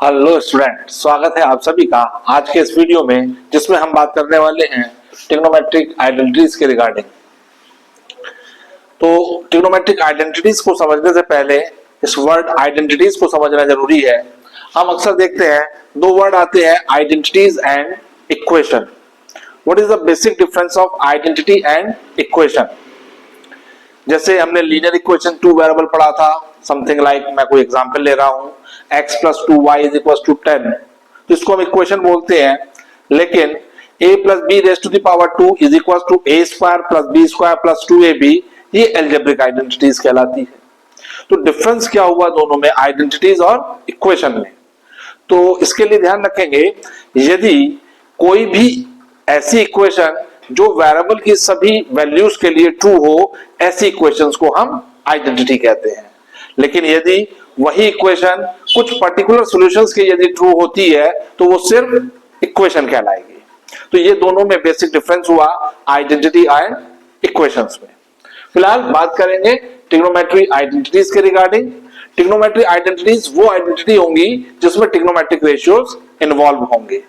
Hello student, स्वागत है आप सभी का आज के इस वीडियो में, जिसमें हम बात करने वाले हैं ट्रिग्नोमेट्रिक आइडेंटिटीज के रिगार्डिंग। तो ट्रिग्नोमेट्रिक आइडेंटिटीज को समझने से पहले इस वर्ड आइडेंटिटीज को समझना जरूरी है। हम अक्सर देखते हैं दो वर्ड आते हैं, identities and equation. What is the basic difference of identity and equation? जैसे हमने लीनियर इक्वेशन टू वेरिएबल पढ़ा था, समथिंग लाइक, मैं कोई एग्जांपल ले रहा हूं, x plus 2y is equals to 10, तो इसको हम इक्वेशन बोलते हैं। लेकिन a plus b raised to the power 2 is equals to a square plus b square plus 2ab, ये एल्जेब्रिक आइडेंटिटीज कहलाती है। तो डिफरेंस क्या हुआ दोनों में, आइडेंटिटीज और इक्वेशन में? तो इसके लिए ध्यान रखेंगे, यदि कोई भी ऐसी इक्वेशन जो वेरिएबल की सभी वैल्यूज के लिए ट्रू हो, ऐसी इक्वेशंस को हम आइडेंटिटी कहते हैं। लेकिन यदि वही इक्वेशन कुछ पर्टिकुलर सॉल्यूशंस के यदि ट्रू होती है तो वो सिर्फ इक्वेशन कहलाएगी। तो ये दोनों में बेसिक डिफरेंस हुआ आइडेंटिटी एंड इक्वेशंस में। फिलहाल बात करेंगे ट्रिग्नोमेट्री आइडेंटिटीज के रिगार्डिंग। ट्रिग्नोमेट्री आइडेंटिटीज वो आइडेंटिटी होंगी जिसमें ट्रिग्नोमेट्रिक रेशियोज इन्वॉल्व होंगे।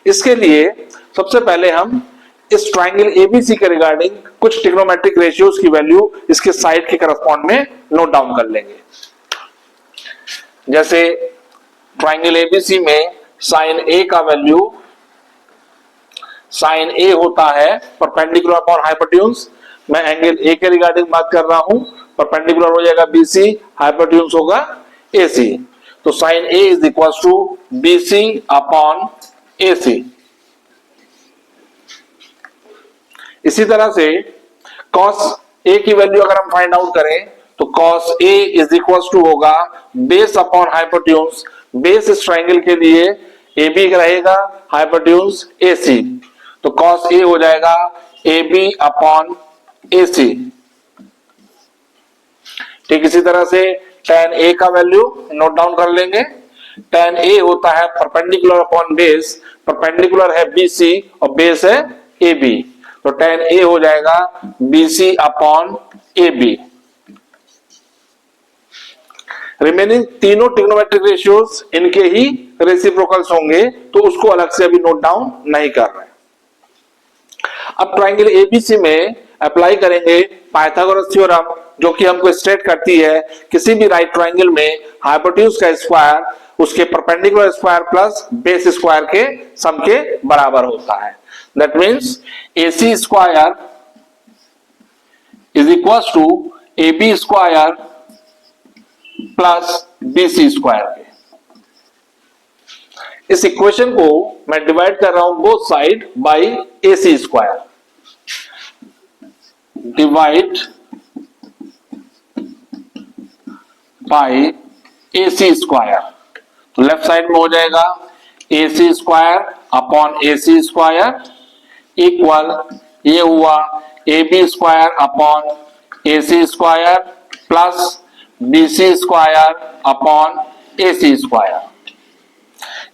इसके लिए सबसे पहले हम इस ट्राइंगल एबीसी के रिगार्डिंग कुछ ट्रिग्नोमेट्रिक रेशियोज की वैल्यू इसके साइड के करस्पॉन्ड में नोट डाउन कर लेंगे। जैसे ट्राइंगल एबीसी में साइन ए का वैल्यू, साइन ए होता है परपेंडिकुलर अपॉन हाइपोटेन्यूज। मैं एंगल ए के रिगार्डिंग बात कर रहा हूं, परपेंडिकुलर हो जाएगा बीसी, हाइपोटेन्यूज होगा एसी। तो sine A is equal to BC upon AC. इसी तरह से कॉस ए की वैल्यू अगर हम फाइंड आउट करें तो cos A is equal to होगा बेस अपॉन हाइपोटेन्यूज। बेस इस ट्राइंगल के लिए ए बी रहेगा, हाइपोटेन्यूज ए सी, तो कॉस ए हो जाएगा ए बी अपॉन ए सी। ठीक इसी तरह से tan ए का वैल्यू नोट डाउन कर लेंगे। tan ए होता है परपेंडिकुलर अपॉन बेस, परपेंडिकुलर है बीसी और बेस है ए बी, तो tan ए हो जाएगा BC upon A B. Remaining तीनों ट्रिग्नोमेट्रिक रेशियोज इनके ही रेसिप्रोकल्स होंगे, तो उसको अलग से अभी नोट डाउन नहीं कर रहे। अब ट्राइंगल एबीसी में अप्लाई करेंगे पाइथागोरस थ्योरम, जो कि हमको स्टेट करती है किसी भी राइट ट्राइंगल में हाइपोटेन्यूज का स्क्वायर उसके perpendicular square plus base square के सम के बराबर होता है। That means AC square is equal to AB square plus BC square के। इस इक्वेशन को मैं डिवाइड कर रहा हूं both side by AC square. Divide by AC square, तो लेफ्ट साइड में हो जाएगा AC square upon AC square equal, ये हुआ AB square upon AC square plus BC square upon AC square.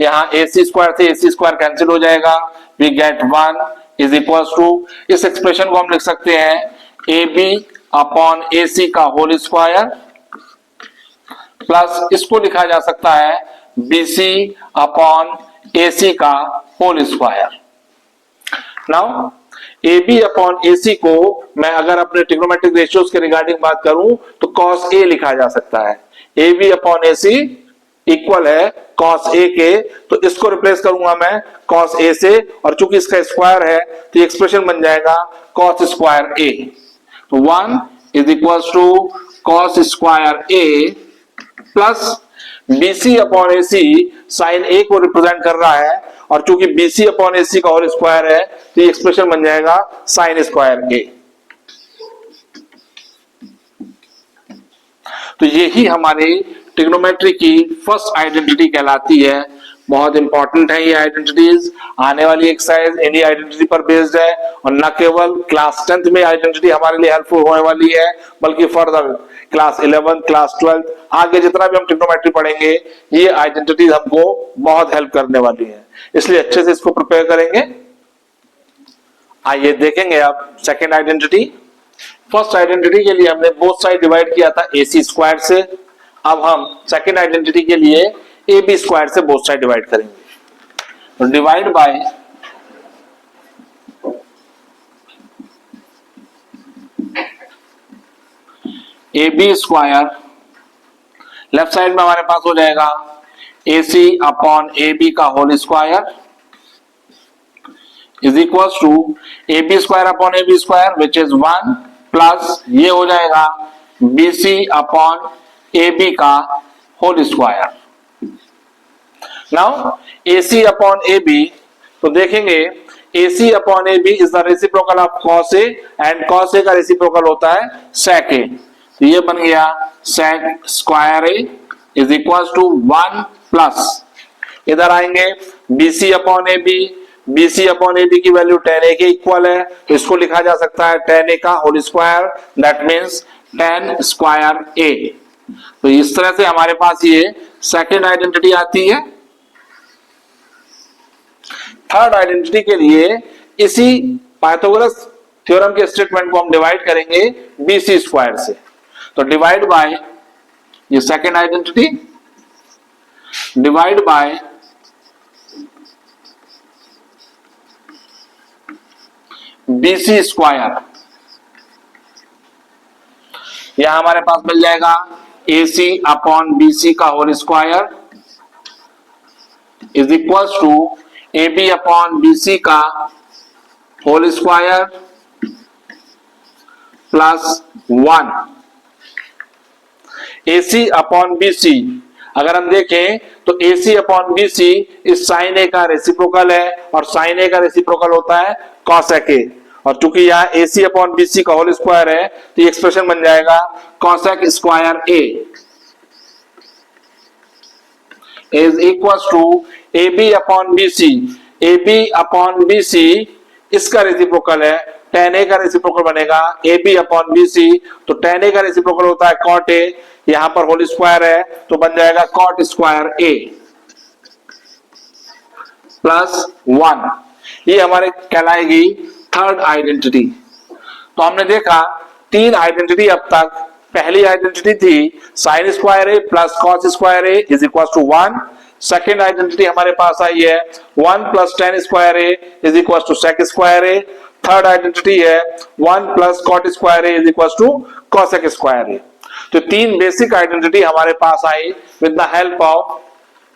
यहां AC स्क्वायर से AC स्क्वायर कैंसिल हो जाएगा, we get 1 is equal to, इस एक्सप्रेशन को हम लिख सकते हैं AB अपॉन AC का होल स्क्वायर प्लस इसको लिखा जा सकता है BC अपॉन AC का whole square. Now AB upon AC को मैं अगर अपने ट्रिग्नोमेट्रिक रेशियोज के रिगार्डिंग बात करूं तो cos A लिखा जा सकता है। AB अपॉन AC इक्वल है cos A के, तो इसको रिप्लेस करूंगा मैं cos A से, और चूंकि इसका स्क्वायर है तो ये एक्सप्रेशन बन जाएगा cos स्क्वायर A। तो 1 is equal to cos square A plus BC upon AC sine A को रिप्रेजेंट कर रहा है, और चूंकि BC अपॉन AC का होल स्क्वायर है तो ये एक्सप्रेशन बन जाएगा साइन स्क्वायर A। तो यही हमारी ट्रिग्नोमेट्री की फर्स्ट आइडेंटिटी कहलाती है। बहुत इंपॉर्टेंट है ये आइडेंटिटीज, आने वाली एक्सरसाइज इन्हीं आइडेंटिटी पर बेस्ड है, और न केवल क्लास 10th में आइडेंटिटी हमारे लिए हेल्पफुल होने वाली है, बल्कि further class 11th, class 12th, आगे जितना भी हम ट्रिग्नोमेट्री पढ़ेंगे ये आइडेंटिटीज हमको बहुत हेल्प करने वाली है, इसलिए अच्छे से इसको प्रिपेयर करेंगे। आइए देखेंगे अब सेकेंड आइडेंटिटी। फर्स्ट आइडेंटिटी के लिए हमने बोथ साइड डिवाइड किया था AC स्क्वायर से, अब हम सेकेंड आइडेंटिटी के लिए ए बी स्क्वायर से बोथ साइड डिवाइड करेंगे। तो divide by A B square, left side में हमारे पास हो जाएगा A C upon A B का whole square is equal to A B square upon A B square which is 1 plus ये हो जाएगा B C upon A B का whole square. Now A C upon A B, तो देखेंगे A C upon A B is the reciprocal of cos A and cos A का reciprocal होता है sec ए। तो ये बन गया sec square A is equal to 1 plus इधर आएंगे B C upon A B, B C upon A B की वैल्यू tan a के इक्वल है, तो इसको लिखा जा सकता है tan a का whole square, that means tan square a। तो इस तरह से हमारे पास ये सेकेंड आइडेंटिटी आती है। थर्ड आइडेंटिटी के लिए इसी पाइथागोरस थ्योरम के स्टेटमेंट को हम डिवाइड करेंगे बी सी स्क्वायर से। तो डिवाइड बाय ये second identity divide by B C square, यह हमारे पास मिल जाएगा A C upon B C का whole square is equal to A B upon B C का whole square plus 1। A C upon B C अगर हम देखें तो ए सी अपॉन बी सी इस साइन ए का रेसिप्रोकल है और साइन ए का रेसिप्रोकल होता है कॉसेक ए, और चूंकि यहाँ ए सी अपॉन बी सी का होल स्क्वायर है तो ये एक्सप्रेशन बन जाएगा cosec square A is equal to A B upon B C. A B upon B C इसका रेसिप्रोकल है, tan a का रेसिप्रोकल बनेगा A B upon B C, तो tan a का रेसिप्रोकल होता है cot a, यहां पर होल स्क्वायर है तो बन जाएगा cot स्क्वायर a प्लस 1। ये हमारे कहलाएगी थर्ड आइडेंटिटी। तो हमने देखा तीन आइडेंटिटी अब तक। पहली आइडेंटिटी थी sine square A plus cos square A is equal to 1। Second identity हमारे पास आई है 1 plus tan square A is equal to sec square A. Third identity है 1 plus cot square A is equal to cosec square A. तो तीन basic identity हमारे पास आई with the help of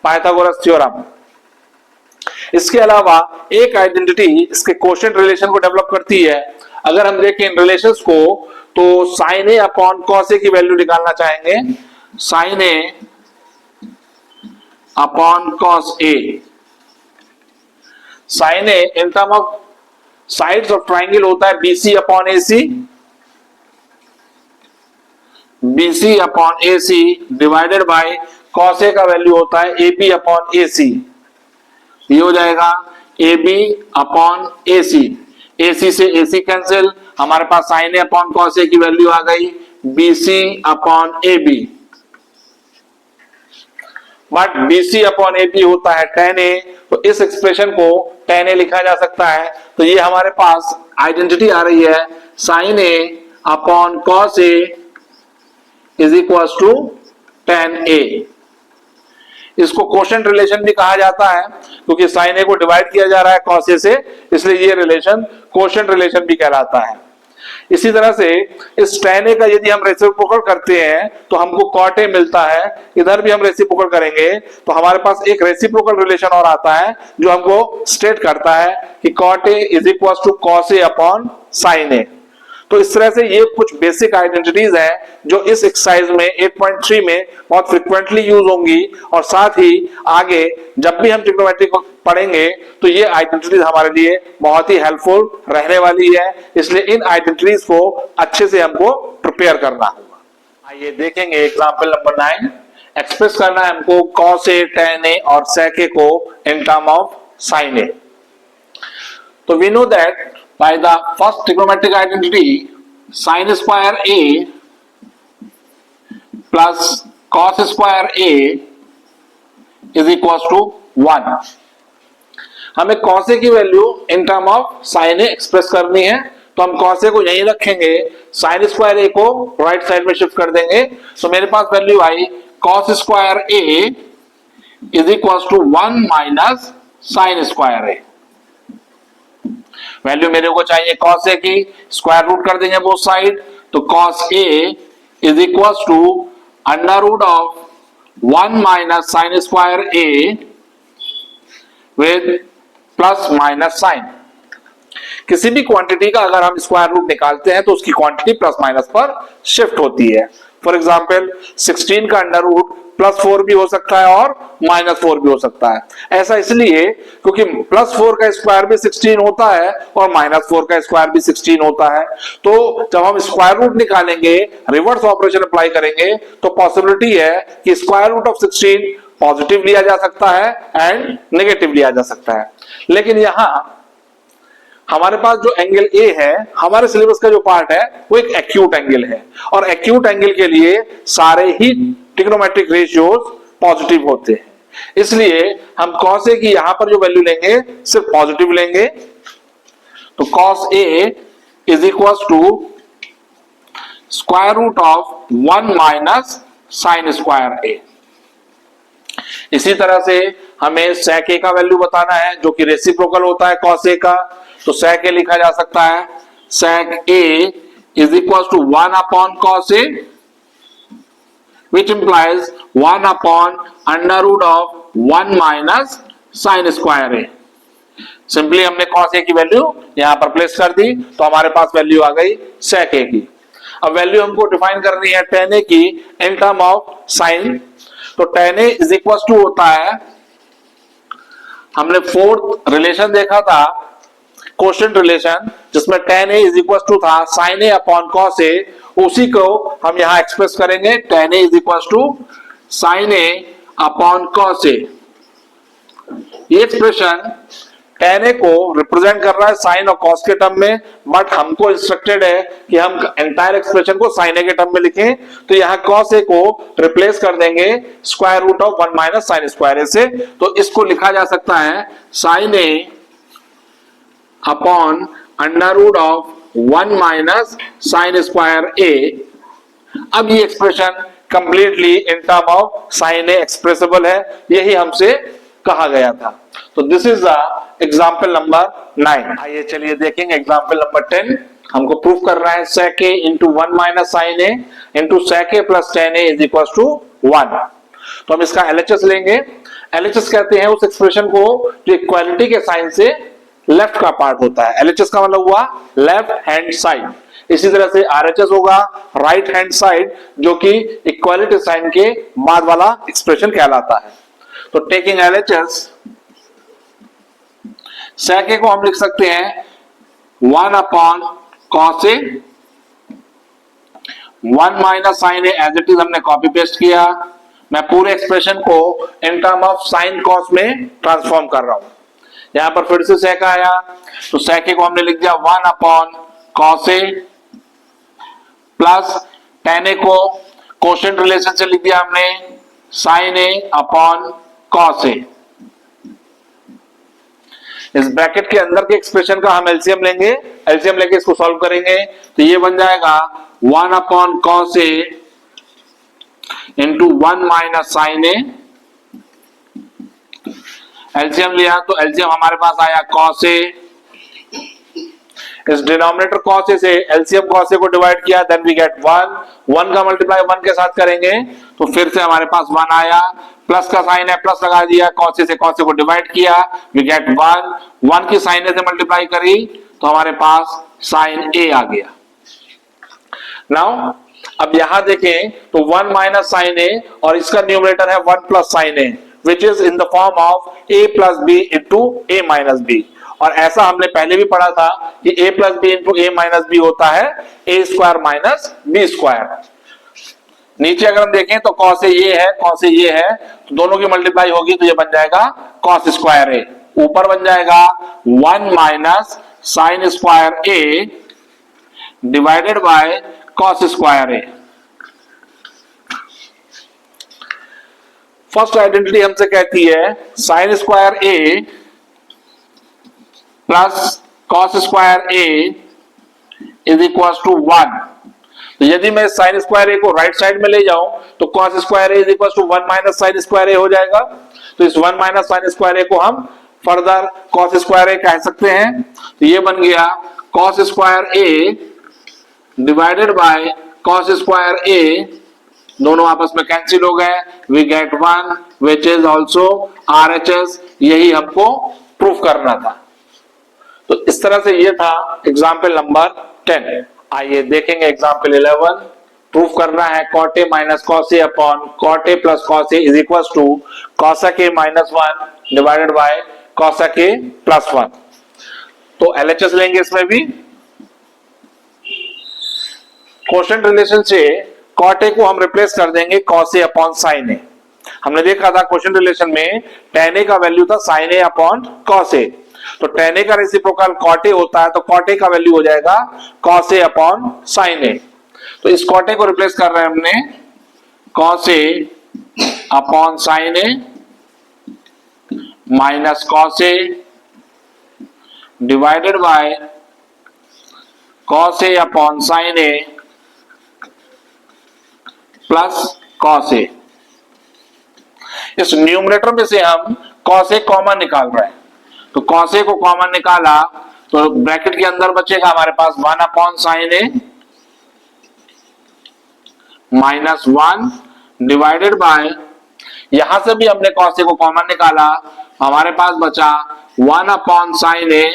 Pythagoras theorem. इसके अलावा एक आइडेंटिटी इसके कोशेंट रिलेशन को डेवलप करती है। अगर हम देखें इन रिलेशंस को तो sine A upon cos A की वैल्यू निकालना चाहेंगे, sine A upon cos A. Sine A in term of sides of triangle होता है BC upon AC, BC upon AC divided by cos A का वैल्यू होता है एबी अपॉन एसी। ये हो जाएगा ए बी अपॉन ए सी, ए सी से ए सी कैंसिल, हमारे पास sine A upon cos A की वैल्यू आ गई B C upon A B. But B C upon A B होता है tan a, तो इस एक्सप्रेशन को tan a लिखा जा सकता है। तो ये हमारे पास आइडेंटिटी आ रही है sine A upon cos A is equal to tan a। इसको कोशेंट रिलेशन भी कहा जाता है क्योंकि साइन ए को डिवाइड किया जा रहा है कॉस ए से, इसलिए ये रिलेशन कोशेंट रिलेशन भी कहलाता है। इसी तरह से इस tan a का यदि हम रेसिप्रोकल करते हैं तो हमको cot a मिलता है, इधर भी हम रेसिप्रोकल करेंगे तो हमारे पास एक रेसिप्रोकल रिलेशन और आता है जो हमको स्टेट करता है कि cot a is equal to cos a upon sin a। तो इस तरह से ये कुछ बेसिक आइडेंटिटीज हैं जो इस एक्सरसाइज में 8.3 में बहुत फ्रिक्वेंटली यूज होंगी, और साथ ही आगे जब भी हम ट्रिग्नोमेट्री को पढ़ेंगे तो ये आइडेंटिटीज हमारे लिए बहुत ही हेल्पफुल रहने वाली है। इसलिए इन आइडेंटिटीज को अच्छे से हमको प्रिपेयर करना होगा। आइए देखेंगे एग्जाम्पल नंबर 9। एक्सप्रेस करना है हमको cos a, tan a और sec a को in term of sin a। तो we know that by the first trigonometric identity sin square a plus cos square a is equals to 1। हमें cos a की value in term of sin a express करनी है, तो हम cos a को यहीं रखेंगे, sin square a को राइट साइड में शिफ्ट कर देंगे। तो मेरे पास वैल्यू आई cos square a is equal to 1 minus sine square A. Value मेरे को चाहिए कॉस ए की, स्क्वायर रूट कर देंगे बोथ साइड, तो cos A is equal to under root of 1 minus sine square A with plus minus sine. किसी भी quantity का अगर हम स्क्वायर रूट निकालते हैं तो उसकी क्वांटिटी प्लस माइनस पर शिफ्ट होती है। फॉर एग्जाम्पल 16 का अंडर रूट +4 भी हो सकता है और -4 भी हो सकता है। ऐसा इसलिए क्योंकि +4 का स्क्वायर भी 16 होता है और -4 का स्क्वायर भी 16 होता है। तो जब हम स्क्वायर रूट निकालेंगे, रिवर्स ऑपरेशन अप्लाई करेंगे, तो पॉसिबिलिटी है कि स्क्वायर रूट ऑफ 16 पॉजिटिव लिया जा सकता है एंड नेगेटिव लिया जा सकता है। लेकिन यहां हमारे पास जो एंगल ए है, हमारे सिलेबस का जो पार्ट है वो एक एक्यूट एंगल है, और एक्यूट एंगल के लिए सारे ही ट्रिग्नोमेट्रिक रेशियोज पॉजिटिव होते हैं। इसलिए हम कॉस ए की यहां पर जो वैल्यू लेंगे सिर्फ पॉजिटिव लेंगे। तो cos A is equal to square root of 1 minus sine square A. इसी तरह से हमें सेक ए का वैल्यू बताना है जो कि रेसिप्रोकल होता है कॉस ए का। तो सेक ए लिखा जा सकता है sec A is equal to 1 upon cos A which implies 1 upon under root of 1 minus sin square a। Simply हमने cos a की वैल्यू यहां पर प्लेस कर दी तो हमारे पास वैल्यू आ गई sec a की। अब वैल्यू हमको डिफाइन करनी है tan a की इन टर्म ऑफ sin। तो tan a is equal to होता है, हमने फोर्थ रिलेशन देखा था क्वोशिएंट रिलेशन, जिसमें tan a is equal to था sin a upon cos a। उसी को हम यहां एक्सप्रेस करेंगे tan a is equal to sin a upon cos a। ये एक्सप्रेशन tan a को रिप्रेजेंट कर रहा है sin और cos के टर्म में, बट हमको इंस्ट्रक्टेड है कि हम एंटायर एक्सप्रेशन को sin a के टर्म में लिखें। तो यहां cos a को रिप्लेस कर देंगे square root of 1 minus sine square A से। तो इसको लिखा जा सकता है sin a upon under root of 1 minus sine square A. अब ये expression completely in term of sine A expressible है, यही हमसे कहा गया था। तो this is the example number 9। आइए चलिए देखेंगे एग्जांपल नंबर 10। हमको प्रूफ कर रहा है sec a into 1 minus sine A into sec a plus tan a is equal to 1। तो हम इसका LHS लेंगे। LHS कहते हैं उस एक्सप्रेशन को जो इक्वालिटी के साइन से लेफ्ट का पार्ट होता है। LHS का मतलब हुआ लेफ्ट हैंड साइड। इसी तरह से RHS होगा राइट हैंड साइड, जो कि इक्वालिटी साइन के बाद वाला एक्सप्रेशन कहलाता है। तो टेकिंग LHS, sec a को हम लिख सकते हैं 1 upon cos a, 1 minus sine A as it is हमने कॉपी पेस्ट किया। मैं पूरे एक्सप्रेशन को in term of sine cos में ट्रांसफॉर्म कर रहा हूं। यहां पर फिर से sec आया, तो sec a को हमने लिख दिया 1 upon cos a plus tan a को क्वोशिएंट रिलेशन से लिख दिया हमने sin a upon cos a। इस ब्रैकेट के अंदर के एक्सप्रेशन का हम एलसीएम लेंगे, एलसीएम लेके इसको सॉल्व करेंगे तो ये बन जाएगा 1 upon cos a into 1 minus sine a। LCM लिया तो एलसीएम हमारे पास आया cos a। इस डिनोमिनेटर cos a से एलसीएम cos a को डिवाइड किया, देन वी गेट 1 का मल्टीप्लाई 1 के साथ करेंगे तो फिर से हमारे पास 1 आया, प्लस का साइन है प्लस लगा दिया, cos a से cos a को डिवाइड किया, वी गेट 1 की साइन a से मल्टीप्लाई करी तो हमारे पास साइन a आ गया। नाउ अब यहां देखें तो 1 माइनस साइन a और इसका न्यूमरेटर है 1 plus sign a, which is in the form of a plus b into a minus b। और ऐसा हमने पहले भी पढ़ा था कि a plus b into a minus b होता है a square minus b square. नीचे अगर हम देखें तो cos a ये है, cos a ये है, तो दोनों की मल्टीप्लाई होगी तो ये बन जाएगा cos स्क्वायर a। ऊपर बन जाएगा 1 minus sine square a divided by cos square a। First identity हमसे कहती है sine square a plus cos square a is equal to 1। तो यदि मैं साइन स्क्वायर ए को राइट साइड में ले जाऊं तो cos square A is equal to 1 minus sine square A हो जाएगा। तो इस 1 माइनस साइन स्क्वायर ए को हम फर्दर कॉस स्क्वायर ए कह सकते हैं। तो ये बन गया cos square A divided by cos square A, दोनों आपस में कैंसिल हो गए, we get 1 which is also RHS। यही हमको प्रूफ करना था। तो इस तरह से ये था एग्जाम्पल नंबर 10। आइए देखेंगे एग्जाम्पल 11। प्रूफ करना है cot a minus cos a upon cot a plus cos a is equal to cosec a minus 1 divided by cosec a plus 1। तो LHS लेंगे इसमें भी। क्वोशिएंट रिलेशन से cot a को हम रिप्लेस कर देंगे cos a upon sin a। हमने देखा था क्वोशिएंट रिलेशन में tan a का वैल्यू था sin a upon cos a। तो tan a का रेसिप्रोकल cot a होता है, तो cot a का वैल्यू हो जाएगा cos a upon sin a। तो इस cot a को रिप्लेस कर रहे हैं हमने cos a upon sin a minus cos a divided by cos a upon sin a plus cos a। इस न्यूमरेटर में से हम cos a कॉमन निकाल रहे हैं। तो cos a को कॉमन निकाला तो ब्रैकेट के अंदर बचेगा हमारे पास 1 upon sin a minus 1 divided bye, यहां से भी हमने cos a को कॉमन निकाला, हमारे पास बचा 1 upon sin a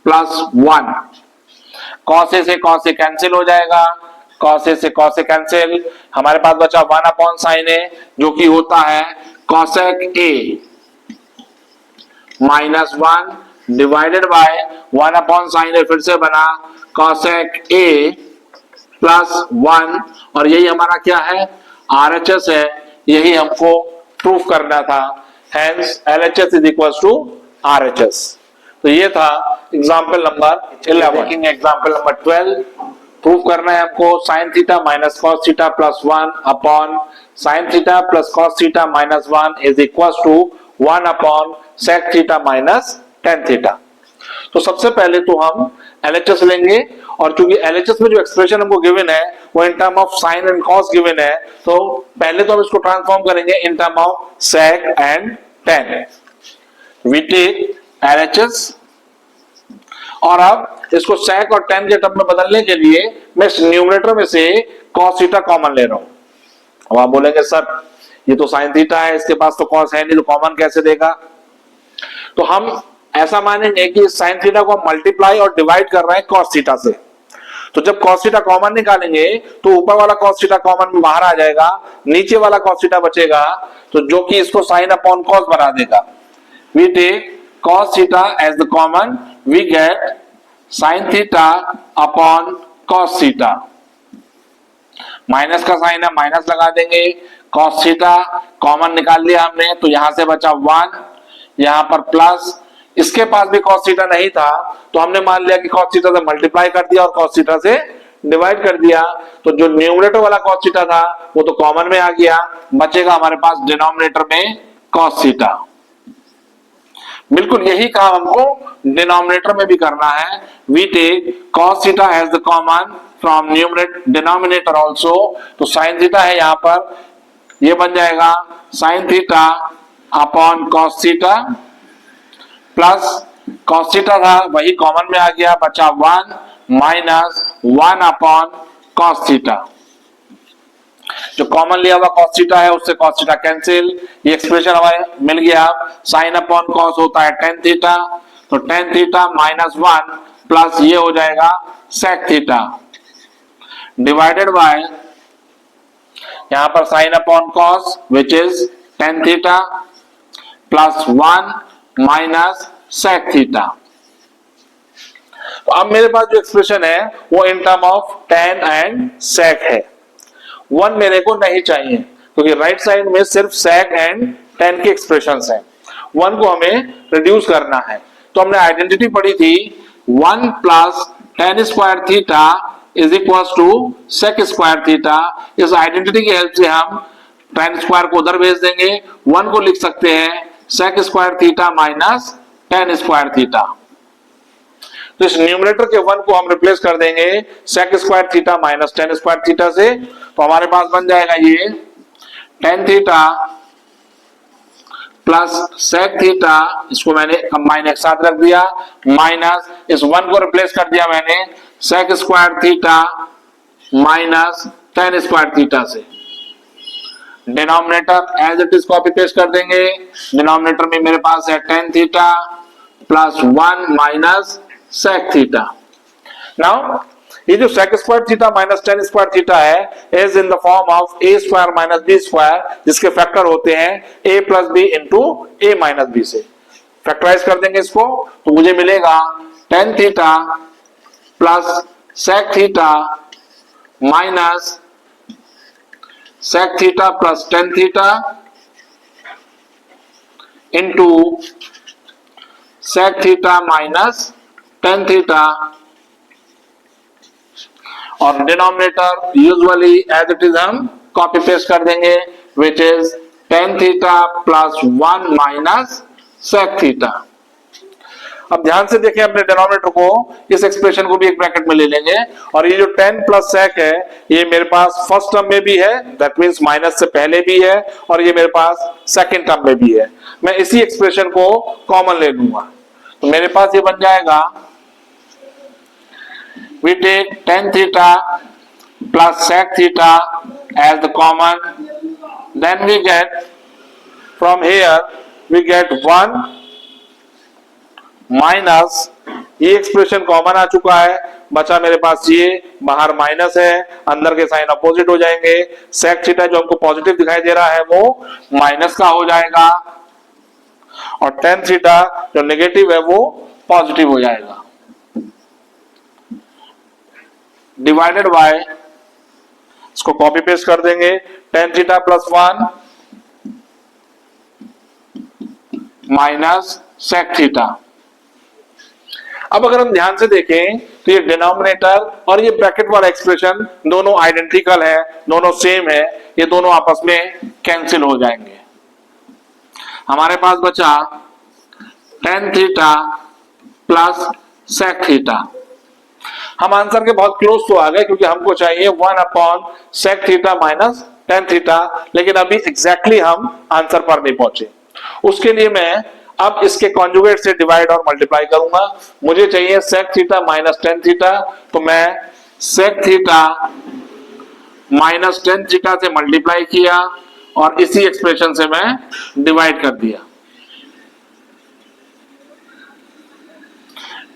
plus 1। cos a से cos a कैंसिल हो जाएगा, cos a से cos a कैंसिल, हमारे पास बचा 1 अपॉन sin a जो कि होता है cosec a minus 1 divided bye 1 upon sin a फिर से बना cosec a प्लस 1। और यही हमारा क्या है, RHS है। यही हमको प्रूफ करना था। Hence LHS is equal to RHS। तो ये था example number 11। Example number 12 proof करना है हमको sin theta minus cos theta plus 1 upon sin theta plus cos theta minus 1 is equal to 1 upon sec theta minus tan theta. तो सबसे पहले तो हम LHS लेंगे, और चूंकि LHS में जो एक्सप्रेशन हमको गिवन है वो in term of sine and cos given है, तो पहले तो हम इसको ट्रांसफॉर्म करेंगे in term of sec and tan। We take LHS, और अब इसको sec और tan के टर्म में बदलने के लिए मैं इस न्यूमरेटर में से cos थीटा कॉमन ले रहा हूं। अब आप बोलेंगे सर ये तो sin थीटा है, इसके पास तो cos है नहीं, तो कॉमन कैसे देगा? तो हम ऐसा मानेंगे कि sin थीटा को मल्टीप्लाई और डिवाइड कर रहे हैं cos थीटा से। तो जब cos थीटा कॉमन निकालेंगे तो ऊपर वाला cos थीटा कॉमन में बाहर आ जाएगा, नीचे वाला cos थीटा बचेगा, तो जो कि इसको sin अपॉन cos बना देगा। We take cos theta as the common, we get sin theta upon cos theta. Minus का साइन है, माइनस लगा देंगे, cos थीटा कॉमन निकाल लिया हमने, तो यहां से बचा 1, यहां पर प्लस, इसके पास भी cos थीटा नहीं था तो हमने मान लिया कि cos थीटा से मल्टीप्लाई कर दिया और cos थीटा से डिवाइड कर दिया। तो जो न्यूमरेटर वाला cos थीटा था वो तो कॉमन में आ गया, बचेगा हमारे पास डिनोमिनेटर में cos थीटा। बिल्कुल यही काम हमको डिनोमिनेटर में भी करना है। We take cos theta as the common from denominator also. तो sin थीटा है यहाँ पर, ये बन जाएगा sin theta upon cos theta plus cos theta था वही कॉमन में आ गया, बचा 1 माइनस 1 अपॉन cos थीटा। जो कॉमन लिया हुआ cos थीटा है उससे cos थीटा कैंसिल, ये एक्सप्रेशन हमारे मिल गया। sin अपॉन cos होता है tan थीटा, तो tan थीटा माइनस 1 प्लस ये हो जाएगा sec थीटा डिवाइडेड बाय, यहां पर sin upon cos which is tan theta plus 1 minus sec theta. तो अब मेरे पास जो एक्सप्रेशन है वो in term of tan and sec है। 1 मेरे को नहीं चाहिए क्योंकि राइट साइड में सिर्फ sec एंड tan के एक्सप्रेशंस हैं। 1 को हमें रिड्यूस करना है। तो हमने आइडेंटिटी पढ़ी थी 1 plus tan square theta is equal to sec square theta. इस आइडेंटिटी की हेल्प से हम tan स्क्वायर को उधर भेज देंगे, 1 को लिख सकते हैं sec square theta minus tan square theta. तो इस न्यूमरेटर के 1 को हम रिप्लेस कर देंगे sec square theta minus tan square theta से, तो हमारे पास बन जाएगा ये tan theta plus sec theta, इसको मैंने कंबाइन एक साथ रख दिया, माइनस इस 1 को रिप्लेस कर दिया मैंने sec square theta minus tan square theta से। Denominator as it is copy paste कर देंगे, डिनोमिनेटर में मेरे पास है tan theta plus 1 minus sec theta. Now ये जो sec square theta minus tan square theta है is in the form of a square minus b square, जिसके फैक्टर होते हैं a plus B into a minus B से। Factorise कर देंगे इसको तो मुझे मिलेगा tan theta plus sec theta minus sec theta plus tan theta into sec theta minus tan theta, और denominator usually as it is हम कॉपी पेस्ट कर देंगे which is tan theta plus 1 minus sec theta. अब ध्यान से देखें अपने denominator को, इस एक्सप्रेशन को भी एक ब्रैकेट में ले लेंगे, और ये जो tan प्लस sec है ये मेरे पास फर्स्ट टर्म में भी है, दैट मींस माइनस से पहले भी है, और ये मेरे पास सेकंड टर्म में भी है। मैं इसी एक्सप्रेशन को कॉमन ले लूंगा तो मेरे पास ये बन जाएगा we take tan theta plus sec theta as the common, then we get from here we get 1 minus, ये एक्सप्रेशन कॉमन आ चुका है, बचा मेरे पास ये, बाहर माइनस है, अंदर के साइन अपोजिट हो जाएंगे, sec थीटा जो हमको पॉजिटिव दिखाई दे रहा है वो माइनस का हो जाएगा, और tan थीटा जो नेगेटिव है वो पॉजिटिव हो जाएगा, डिवाइडेड बाय, इसको कॉपी पेस्ट कर देंगे tan theta plus 1 minus sec theta. अब अगर हम ध्यान से देखें तो ये डिनोमिनेटर और ये ब्रैकेट वाला एक्सप्रेशन दोनों आइडेंटिकल है, दोनों सेम है, ये दोनों आपस में कैंसिल हो जाएंगे। हमारे पास बचा tan theta plus sec theta. हम आंसर के बहुत क्लोज तो आ गए क्योंकि हमको चाहिए 1 upon sec theta minus tan theta, लेकिन अभी एग्जैक्टली हम आंसर पर नहीं पहुंचे। उसके लिए मैं अब इसके कॉन्जुगेट से डिवाइड और मल्टीप्लाई करूंगा। मुझे चाहिए sec theta minus tan theta, तो मैं sec theta minus tan theta से मल्टीप्लाई किया और इसी एक्सप्रेशन से मैं डिवाइड कर दिया।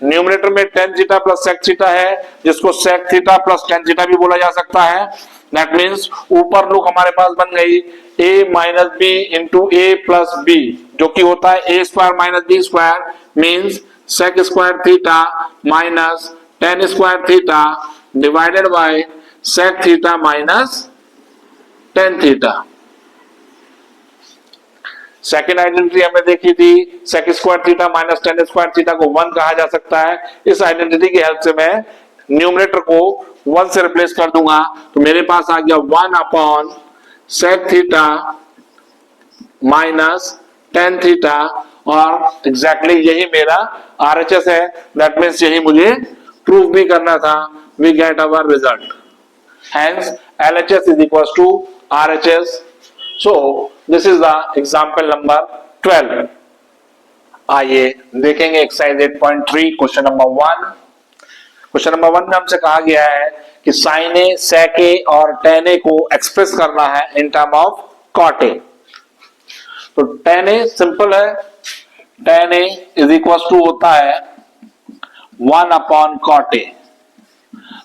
न्यूमरेटर में tan theta plus sec theta है, जिसको sec theta plus tan theta भी बोला जा सकता है। दैट मीन्स ऊपर लुक हमारे पास बन गई a minus B into A plus B, जो कि होता है a square minus B square, means sec square theta minus tan square theta divided by sec theta minus tan theta. Second identity हमने देखी थी, sec square theta minus tan square theta को 1 कहा जा सकता है। इस आइडेंटिटी की हेल्प से मैं न्यूमरेटर को 1 से रिप्लेस कर दूंगा, तो मेरे पास आ गया 1 upon sec theta minus tan theta, और एग्जैक्टली यही मेरा RHS है, दैट मीन्स यही मुझे प्रूव भी करना था। We get our result, hence LHS is equal to RHS। So this is the example number 12। आइए देखेंगे exercise 8.3 question number 1। Question number 1 में हमसे कहा गया है कि sin A, sec A और tan A को एक्सप्रेस करना है in term of cot A। तो tan A सिंपल है, tan A is equal to होता है 1 अपॉन cot A।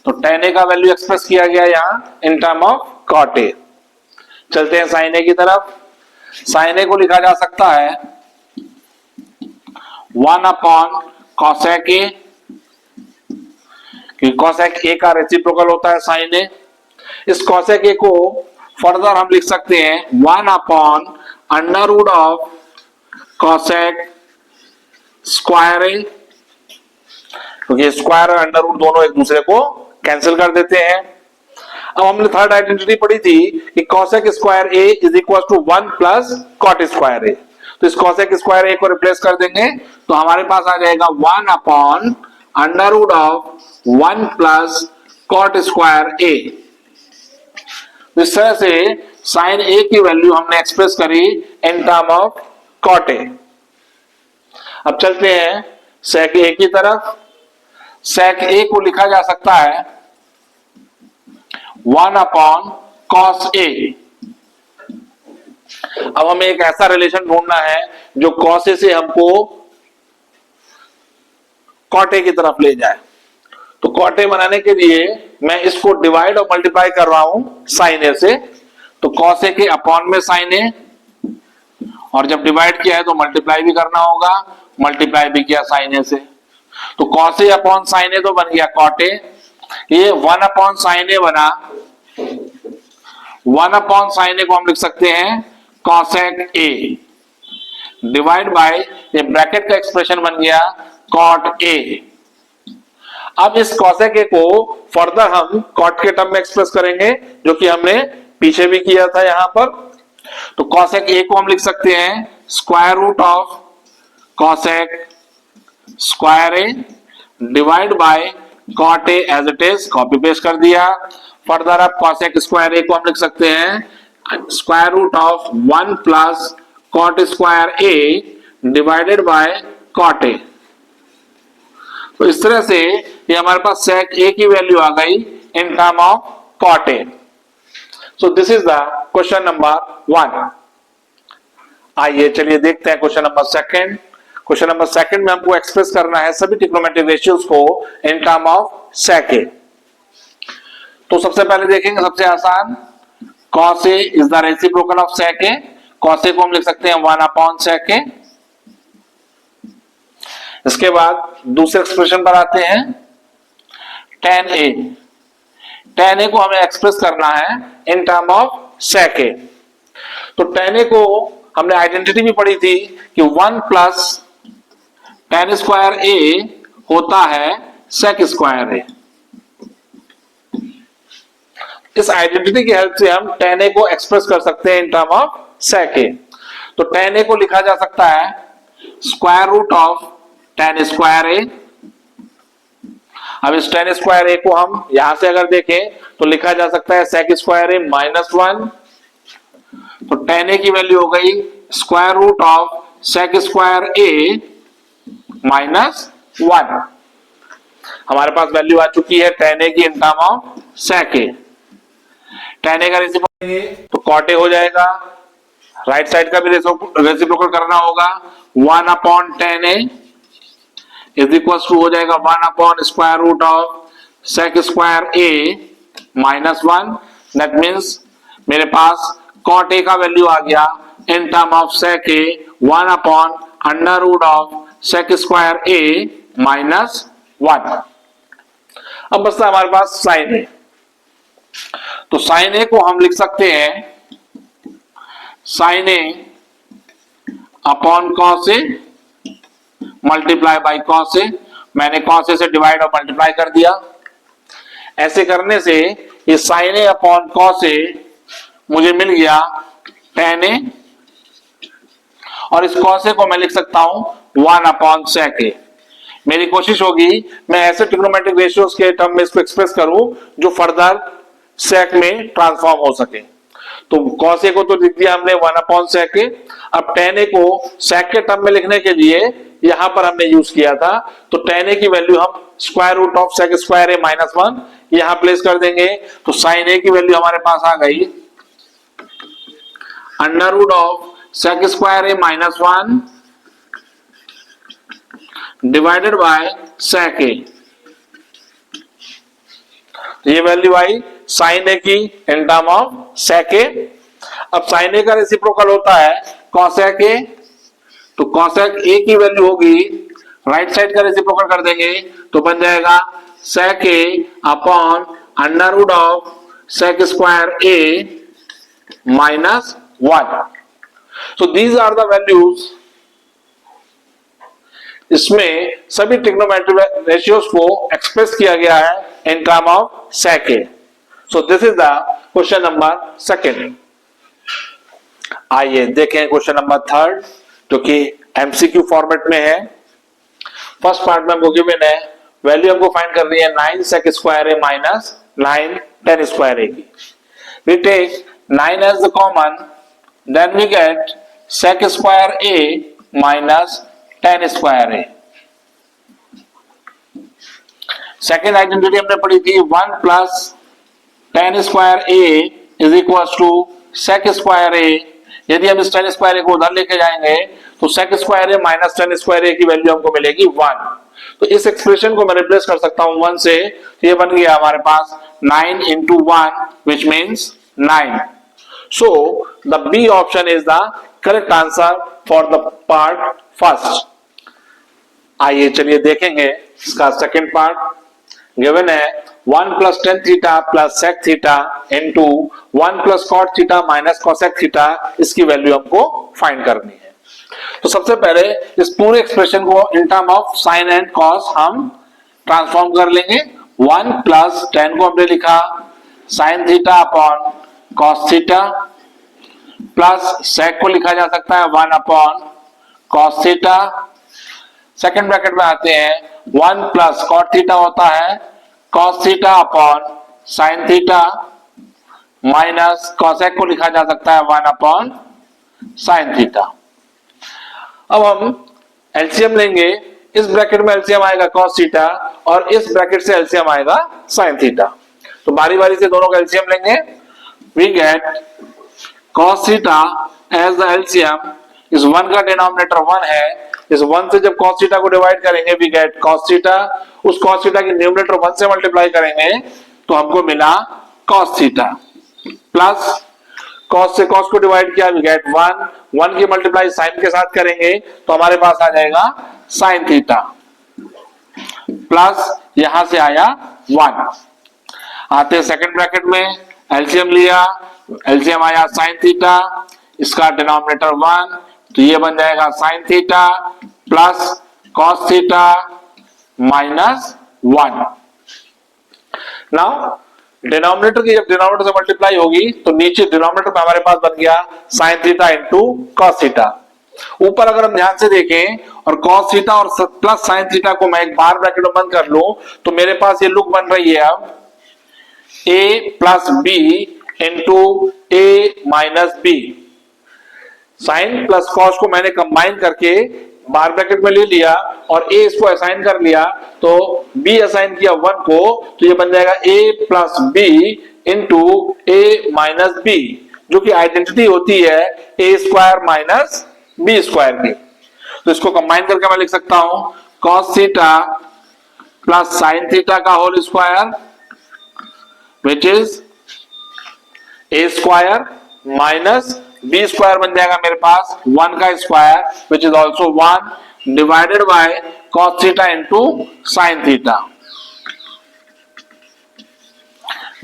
तो tan A का वैल्यू एक्सप्रेस किया गया यहां in term of cot A। चलते हैं sin A की तरफ। sin A को लिखा जा सकता है 1 अपॉन cosec A, क्योंकि cosec A का रेसिप्रोकल होता है sin A। इस cosec A को फर्दर हम लिख सकते हैं 1 upon under root of cosec square A, क्योंकि स्क्वायर और अंडर रूट दोनों एक दूसरे को कैंसिल कर देते हैं। अब हमने थर्ड आइडेंटिटी पढ़ी थी कि cosec square A is equal to 1 plus cot square A। तो इस cosec स्क्वायर A को रिप्लेस कर देंगे तो हमारे पास आ जाएगा 1 upon under root of 1 plus cot square A. इस तरह से साइन ए की वैल्यू हमने एक्सप्रेस करी in term of cot A. अब चलते हैं सेक ए की तरफ। सेक ए को लिखा जा सकता है 1 अपॉन कॉस ए। अब हमें एक ऐसा रिलेशन ढूंढना है जो कॉस ए से हमको कॉट ए की तरफ ले जाए। तो कॉट ए बनाने के लिए मैं इसको डिवाइड और मल्टीप्लाई कर रहा हूं साइन ए से। तो कॉस ए के अपॉन में साइन ए, और जब डिवाइड किया है तो मल्टीप्लाई भी करना होगा, मल्टीप्लाई भी किया साइन ए से। तो कॉस ए अपॉन साइन ए तो बन गया कॉट ए। ये 1 अपॉन साइन ए बना, 1 अपॉन साइन ए को हम लिख सकते हैं कॉसेक ए, डिवाइड बाय ये ब्रैकेट का एक्सप्रेशन बन गया कॉट ए। अब इस कॉसेक ए को फर्दर हम कॉट के टर्म में एक्सप्रेस करेंगे, जो कि हमने पीछे भी किया था यहां पर। तो कॉसेक ए को हम लिख सकते हैं square root of cosec square A divide by cot A as it is, copy paste कर दिया। फर्दर अब कॉसेक स्क्वायर ए को हम लिख सकते हैं square root of 1 plus cot square A divided by cot A. तो इस तरह से ये हमारे पास सेक ए की वैल्यू आ गई in term of cot A. So this is the question number 1। आइए चलिए देखते हैं क्वेश्चन नंबर 2। क्वेश्चन नंबर 2 में हमको एक्सप्रेस करना है सभी ट्रिग्नोमेट्रिक रेशियोज को इन टर्म ऑफ सेक ए। तो सबसे पहले देखेंगे सबसे आसान, cos A is the reciprocal of sec A. Cos A को हम लिख सकते हैं 1 अपॉन सेक ए। इसके बाद दूसरे एक्सप्रेशन पर आते हैं tan a। tan a को हमें एक्सप्रेस करना है इन टर्म ऑफ सेक ए। तो tan a को हमने आइडेंटिटी भी पढ़ी थी कि 1 प्लस tan स्क्वायर a होता है सेक स्क्वायर a। इस आइडेंटिटी की हेल्प से हम tan a को एक्सप्रेस कर सकते हैं इन टर्म ऑफ सेक ए। तो tan a को लिखा जा सकता है square root of tan square A. अब इस tan स्क्वायर ए को हम यहां से अगर देखें तो लिखा जा सकता है sec स्क्वायर ए -1। तो tan ए की वैल्यू हो गई square root of sec square A -1। हमारे पास वैल्यू आ चुकी है tan ए की in term of sec A. tan ए का रेसिप्रोकल तो cot ए हो जाएगा, राइट साइड का भी रेसिप्रोकल करना होगा। 1 upon tan A is equal to हो जाएगा 1 upon square root of sec square A -1। That means मेरे पास कॉट ए का वैल्यू आ गया in term of sec A 1 upon under root of sec square A -1। अब बचता हमारे पास साइन ए। तो साइन ए को हम लिख सकते हैं sine A upon cos A multiply by cos A. मैंने कॉस ए से डिवाइड और मल्टीप्लाई कर दिया। ऐसे करने से ये साइन ए अपॉन कॉस ए मुझे मिल गया tan ए, और इस कॉस ए को मैं लिख सकता हूं 1 अपॉन सेक ए। मेरी कोशिश होगी मैं ऐसे ट्रिग्नोमेट्रिक रेशियोज के टर्म में इसको एक्सप्रेस करूं जो फर्दर सेक में ट्रांसफॉर्म हो सके। तो कॉस ए को तो लिख दिया हमने 1 अपॉन सेक ए। अब tan ए को सेक के टर्म में लिखने के लिए यहां पर हमने यूज किया था। तो tan ए की वैल्यू हम square root of sec square A -1 यहां प्लेस कर देंगे। तो साइन ए की वैल्यू हमारे पास आ गई under root of sec square A -1 divided by sec A. ये वैल्यू आई साइन ए की इन टर्म ऑफ सेक ए। अब साइन ए का रेसिप्रोकल होता है कॉसेक ए। तो कॉसेक ए की वैल्यू होगी, राइट साइड का रेसिप्रोकल कर देंगे तो बन जाएगा sec A upon under root of sec square A -1। So these are the values. इसमें सभी ट्रिग्नोमेट्रिक रेशियोज को एक्सप्रेस किया गया है in term of sec A. So this is the question number 2। आइए देखें क्वेश्चन नंबर 3 जो कि एमसीक्यू फॉर्मेट में है। फर्स्ट पार्ट में हमको गिवन है वैल्यू हमको फाइंड करनी है 9 sec square A minus 9 10 square A की। We take 9 as the common, then we get sec square A minus 10 square A. Second identity हमने पढ़ी थी 1 plus 10 square A is equal to sec square A. यदि हम इस 10 square A को उधर लेके जाएंगे तो sec square A minus 10 square A की वैल्यू हमको मिलेगी 1। तो इस एक्सप्रेशन को मैं रिप्लेस कर सकता हूं 1 से, तो ये बन गया हमारे पास 9 into 1 which means 9। So the B option is the correct answer for the part first। आइए चलिए देखेंगे इसका सेकंड पार्ट। गिवन है 1 plus tan theta plus sec theta into 1 plus cot theta minus cosec theta, इसकी value हमको find करनी है। तो सबसे पहले इस पूरे एक्सप्रेशन को in term of sine and cos हम ट्रांसफॉर्म कर लेंगे। 1 प्लस tan को हमने लिखा sine theta upon cos theta, plus sec को लिखा जा सकता है 1 upon cos theta. Second bracket में आते हैं 1 प्लस कॉट थीटा होता है cos theta upon sine theta, minus cosec को लिखा जा सकता है 1 अपॉन साइन थीटा। अब हम एलसीएम लेंगे, इस ब्रैकेट में एलसीएम आएगा कॉस थीटा और इस ब्रैकेट से एलसीएम आएगा साइन थीटा। तो बारी बारी से दोनों का एलसीएम लेंगे। We get cos theta as the LCM, इस 1 का डिनोमिनेटर 1 है, इस 1 से जब cos थीटा को डिवाइड करेंगे वी गेट cos थीटा, उस cos थीटा की न्यूमरेटर 1 से मल्टीप्लाई करेंगे तो हमको मिला cos थीटा, प्लस cos से cos को डिवाइड किया वी गेट 1 की मल्टीप्लाई साइन के साथ करेंगे तो हमारे पास आ जाएगा sin थीटा, प्लस यहां से आया 1। आते सेकंड ब्रैकेट में एलसीएम लिया, एलसीएम आया sin थीटा, इसका डिनोमिनेटर 1, तो ये बन जाएगा sine theta plus cos theta minus 1। Now denominator की जब डिनोमिनेटर से मल्टीप्लाई होगी तो नीचे डिनोमिनेटर में हमारे पास बन गया sine theta into cos theta. ऊपर अगर हम ध्यान से देखें और कॉस थीटा और प्लस साइन थीटा को मैं एक बार ब्रैकेट में बंद कर लूं तो मेरे पास ये लुक बन रही है अब a plus B into a minus B. Sine plus cos को मैंने कंबाइन करके बार ब्रैकेट में ले लिया और a इसको असाइन कर लिया तो b असाइन किया 1 को, तो ये बन जाएगा a plus B into a minus B, जो कि आइडेंटिटी होती है a square minus B square की। तो इसको कंबाइन करके मैं लिख सकता हूं cos theta plus sine theta का whole square which is a square minus B square बन जाएगा मेरे पास 1 का square which is also 1 divided by cos theta into sine theta.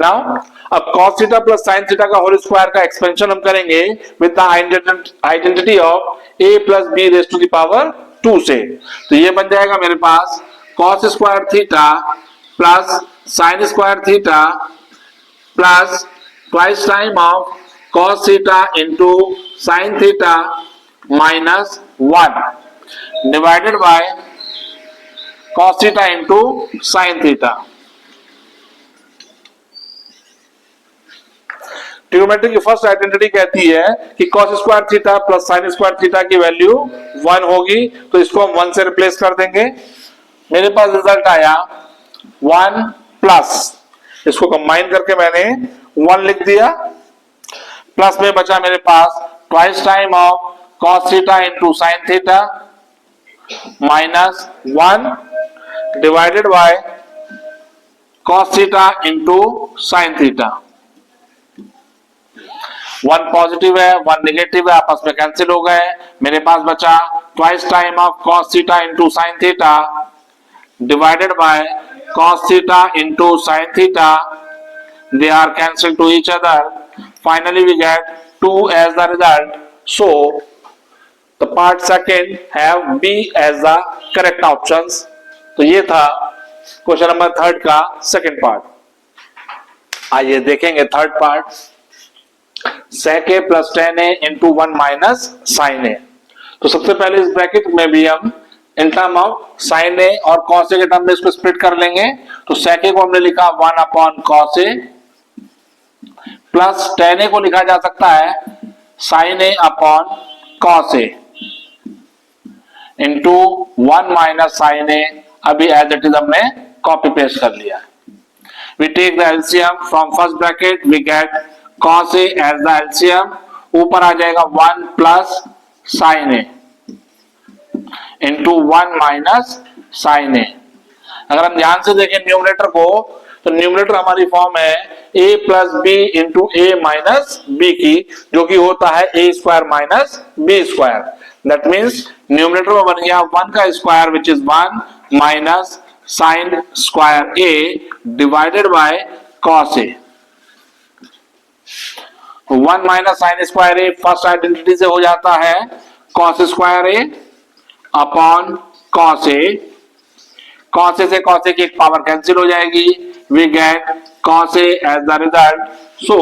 Now अब cos theta plus sine theta का whole square का expansion हम करेंगे with the identity of a plus B raise to the power 2 से, तो ये बन जाएगा मेरे पास cos square theta plus sine square theta plus twice time of cos theta into sin theta minus 1 divided by cos theta into sin theta। Trigonometry की first identity कहती है कि cos square theta plus sin square theta की value 1 होगी, तो इसको हम 1 से रिप्लेस कर देंगे। मेरे पास रिजल्ट आया 1 प्लस, इसको कंबाइन करके मैंने 1 लिख दिया, प्लस में बचा मेरे पास twice time of cos theta into sine theta minus 1 divided by cos theta into sine theta. 1 positive है 1 नेगेटिव है, आपस में कैंसिल हो गए। मेरे पास बचा twice time of cos theta into sine theta divided by cos theta into sine theta, they are cancelled to each other। Finally we get 2 as the result, so the part second have B as the correct options। तो ये था question number 3 का second part. आइए देखेंगे third part, sec a plus tan a into 1 minus sine a। तो सबसे पहले इस ब्रैकेट में भी हम in term of sine A और कॉस ए के टर्म में इसको स्प्लिट कर लेंगे तो sec ए को हमने लिखा 1 अपॉन कॉस ए प्लस tan ए को लिखा जा सकता है sin ए अपॉन कॉस ए इंटू 1 माइनस साइन ए। अभी एज इट इज हमने कॉपी पेस्ट कर लिया। We take the LCM from first bracket, we get cos A as the LCM, ऊपर आ जाएगा 1 plus sin A into 1 minus sin A। अगर हम ध्यान से देखें न्यूमरेटर को तो न्यूमरेटर हमारी फॉर्म है a plus B into A minus B की, जो कि होता है a square minus B square. That means numerator में बन गया 1 का square which is 1 minus sine square A divided by cos A. 1 minus sine square A first identity से हो जाता है cos square A upon cos A. Cos A से cos A की एक पावर कैंसिल हो जाएगी। We get cos A as the result. So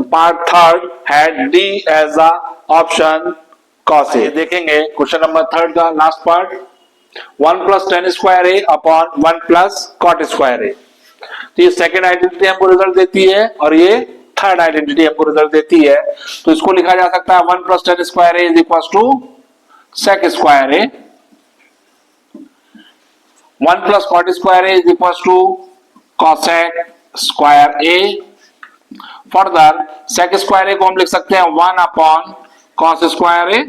the part third had D as the option cos A. देखेंगे क्वेश्चन नंबर थर्ड का last part 1 plus tan square A upon 1 plus cot square A. तो ये second identity हमको result देती है और ये third identity हमको रिजल्ट देती है। तो इसको लिखा जा सकता है 1 plus tan square A is equal to sec square A. 1 plus cot square A is equal to cosec square A. Further sec square A को हम लिख सकते हैं 1 अपॉन कॉस स्क्वायर ए।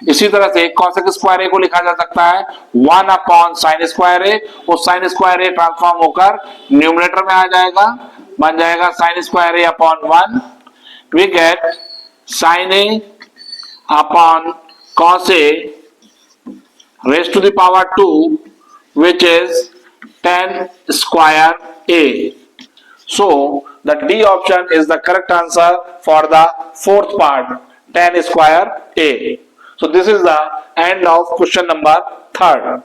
इसी तरह से कॉसेक स्क्वायर ए को लिखा जा सकता है 1 अपॉन साइन स्क्वायर ए। और साइन स्क्वायर ए ट्रांसफॉर्म होकर न्यूमरेटर में आ जाएगा, बन जाएगा sine square A upon 1। We get sine A upon cos A raise to the power 2 which is 10 square a. So the D option is the correct answer for the fourth part, 10 square a. So this is the end of question number 3rd.